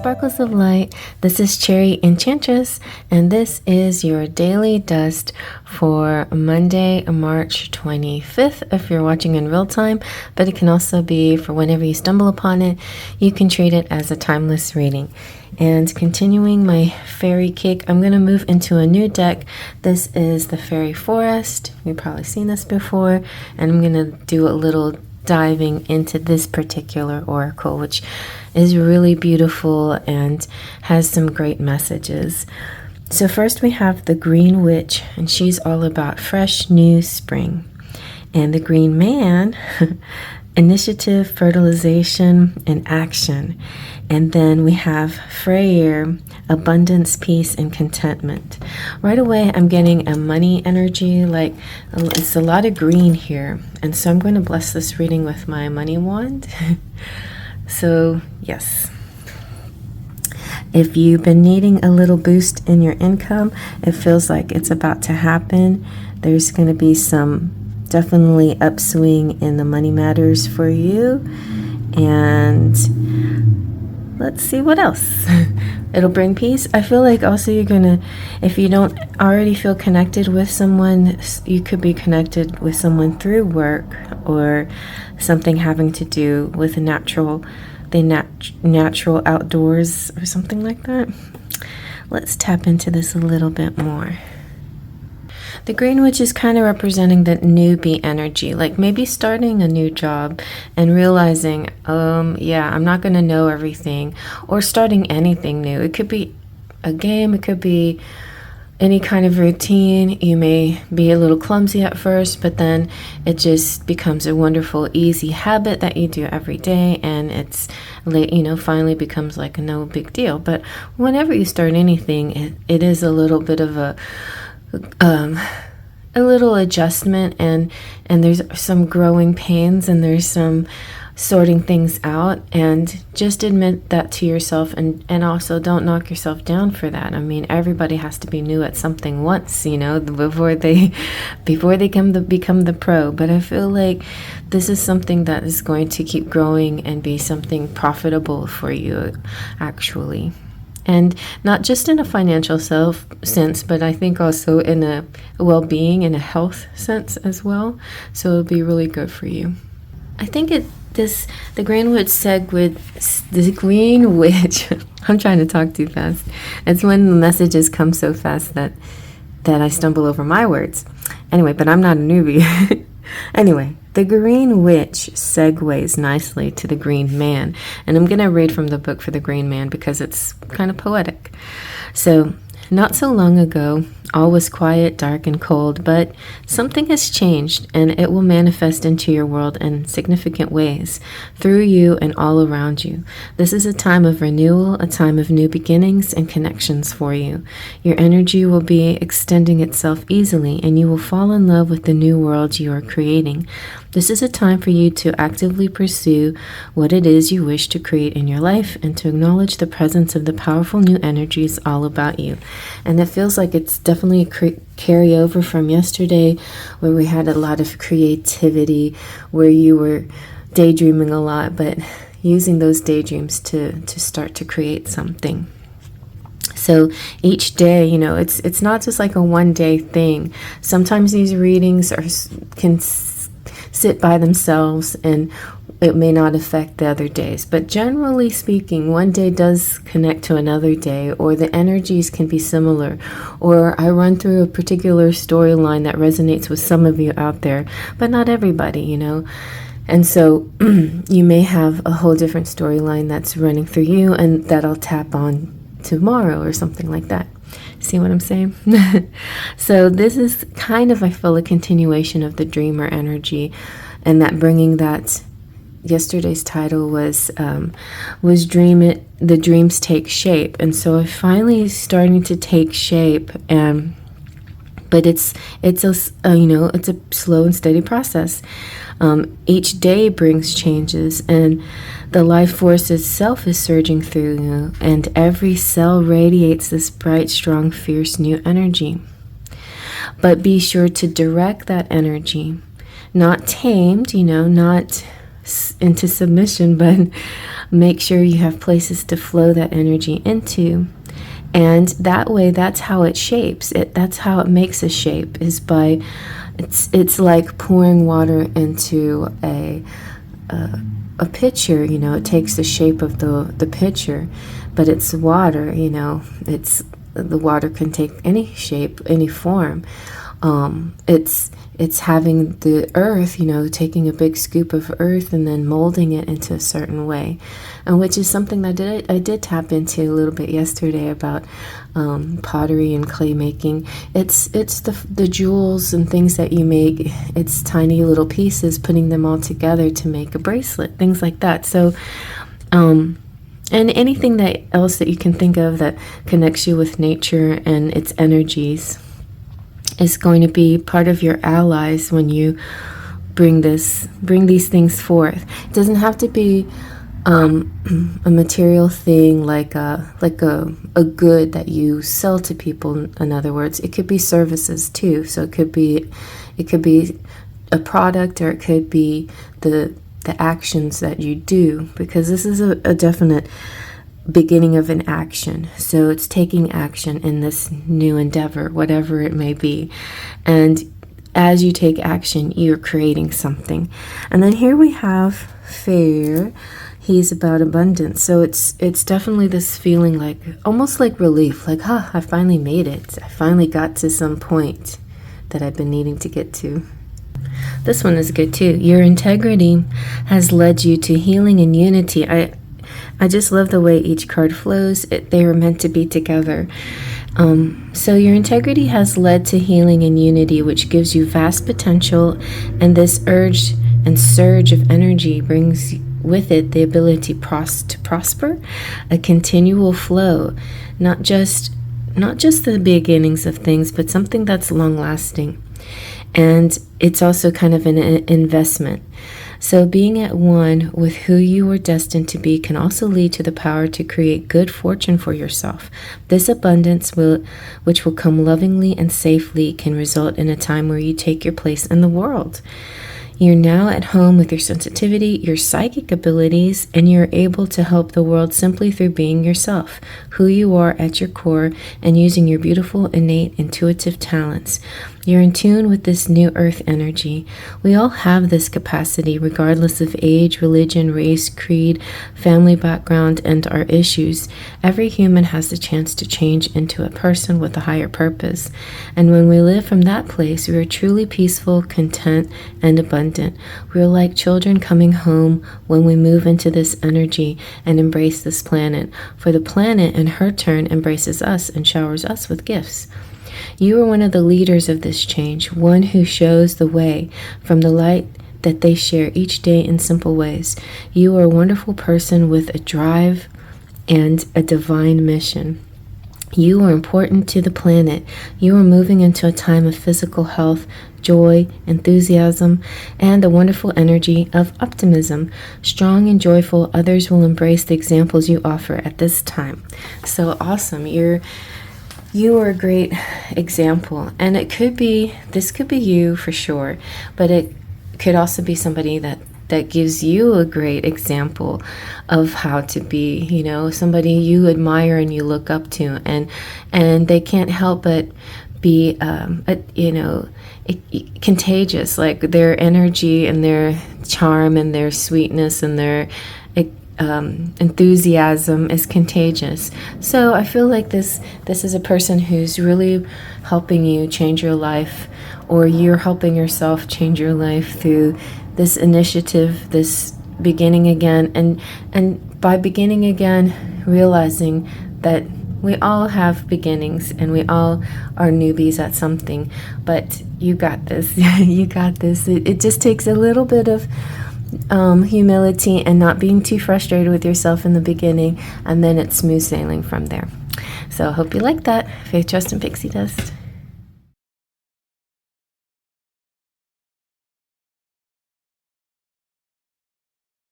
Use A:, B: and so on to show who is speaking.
A: sparkles of light. This is CherryEnchantress, and this is your daily dust for Monday, March 25th, if you're watching in real time, but it can also be for whenever you stumble upon it. You can treat it as a timeless reading. And continuing my fairy kick, I'm going to move into a new deck. This is the Fairy Forest. You've probably seen this before, and I'm going to do a little diving into this particular oracle, which is really beautiful and has some great messages. So first we have the Green Witch, and she's all about fresh new spring. And the Green Man, initiative, fertilization, and action. And then we have Faery, abundance, peace, and contentment. Right away, I'm getting a money energy, like it's a lot of green here. And so I'm going to bless this reading with my money wand. So, yes. If you've been needing a little boost in your income, it feels like it's about to happen. There's going to be some definitely upswing in the money matters for you. And let's see what else. It'll bring peace. I feel like also you're gonna, if you don't already feel connected with someone, you could be connected with someone through work or something having to do with the natural outdoors or something like that. Let's tap into this a little bit more. The Green Witch is kind of representing that newbie energy, like maybe starting a new job and realizing, yeah, I'm not going to know everything, or starting anything new. It could be a game, it could be any kind of routine. You may be a little clumsy at first, but then it just becomes a wonderful, easy habit that you do every day, and it's late, finally becomes like no big deal. But whenever you start anything, it is a little bit of a little adjustment, and there's some growing pains, and there's some sorting things out, and just admit that to yourself, and also don't knock yourself down for that. I mean, everybody has to be new at something once, before they become the pro. But I feel like this is something that is going to keep growing and be something profitable for you, actually. And not just in a financial sense, but I think also in a well-being and a health sense as well. So it'll be really good for you. I think the Green Witch, I'm trying to talk too fast. It's when the messages come so fast that I stumble over my words. Anyway, but I'm not a newbie. Anyway, the Green Witch segues nicely to the Green Man. And I'm going to read from the book for the Green Man because it's kind of poetic. So, not so long ago, all was quiet, dark, and cold, but something has changed, and it will manifest into your world in significant ways, through you and all around you. This is a time of renewal, a time of new beginnings and connections for you. Your energy will be extending itself easily, and you will fall in love with the new world you are creating. This is a time for you to actively pursue what it is you wish to create in your life, and to acknowledge the presence of the powerful new energies all about you. And it feels like it's definitely a carryover from yesterday, where we had a lot of creativity, where you were daydreaming a lot, but using those daydreams to start to create something. So each day, it's not just like a one-day thing. Sometimes these readings can sit by themselves, and it may not affect the other days. But generally speaking, one day does connect to another day, or the energies can be similar, or I run through a particular storyline that resonates with some of you out there, but not everybody, And so you may have a whole different storyline that's running through you, and that I'll tap on tomorrow or something like that. See what I'm saying? So this is kind of, I feel, a continuation of the dreamer energy, and that bringing that. Yesterday's title was Dream It, the Dreams Take Shape. And so it finally is starting to take shape, but it's a slow and steady process. Each day brings changes, and the life force itself is surging through you, and every cell radiates this bright, strong, fierce new energy. But be sure to direct that energy, not tamed, not into submission, but make sure you have places to flow that energy into. And that way, that's how it shapes it. That's how it makes a shape, is by, it's like pouring water into a pitcher. You know, it takes the shape of the pitcher, but it's water. You know, the water can take any shape, any form. It's having the earth, you know, taking a big scoop of earth and then molding it into a certain way, and which is something that I did tap into a little bit yesterday about pottery and clay making. It's the jewels and things that you make. It's tiny little pieces, putting them all together to make a bracelet, things like that. So, and anything else that you can think of that connects you with nature and its energies is going to be part of your allies when you bring these things forth. It doesn't have to be a material thing like a good that you sell to people. In other words, it could be services too. So it could be a product, or it could be the actions that you do, because this is a definite beginning of an action. So it's taking action in this new endeavor, whatever it may be. And as you take action, you're creating something. And then here we have Faery. He's about abundance. So it's definitely this feeling like, almost like relief, like, I finally made it. I finally got to some point that I've been needing to get to. This one is good too. Your integrity has led you to healing and unity. I just love the way each card flows. They were meant to be together. So your integrity has led to healing and unity, which gives you vast potential, and this urge and surge of energy brings with it the ability to prosper, a continual flow, not just the beginnings of things, but something that's long lasting. And it's also kind of an investment. So being at one with who you are destined to be can also lead to the power to create good fortune for yourself. This abundance, which will come lovingly and safely, can result in a time where you take your place in the world. You're now at home with your sensitivity, your psychic abilities, and you're able to help the world simply through being yourself, who you are at your core, and using your beautiful, innate, intuitive talents. You're in tune with this new earth energy. We all have this capacity, regardless of age, religion, race, creed, family background, and our issues. Every human has the chance to change into a person with a higher purpose. And when we live from that place, we are truly peaceful, content, and abundant. We are like children coming home when we move into this energy and embrace this planet. For the planet, in her turn, embraces us and showers us with gifts. You are one of the leaders of this change, one who shows the way from the light that they share each day in simple ways. You are a wonderful person with a drive and a divine mission. You are important to the planet. You are moving into a time of physical health, joy, enthusiasm, and a wonderful energy of optimism. Strong and joyful, others will embrace the examples you offer at this time. So awesome. You are a great example, and this could be you for sure, but it could also be somebody that gives you a great example of how to be, somebody you admire and you look up to, and they can't help but be, contagious, like their energy and their charm and their sweetness and their enthusiasm is contagious. So I feel like this is a person who's really helping you change your life, or you're helping yourself change your life through this initiative, this beginning again, and by beginning again, realizing that we all have beginnings and we all are newbies at something, but you got this. You got this. It just takes a little bit of humility and not being too frustrated with yourself in the beginning, and then it's smooth sailing from there. So I hope you like that. Faith, trust, and pixie dust.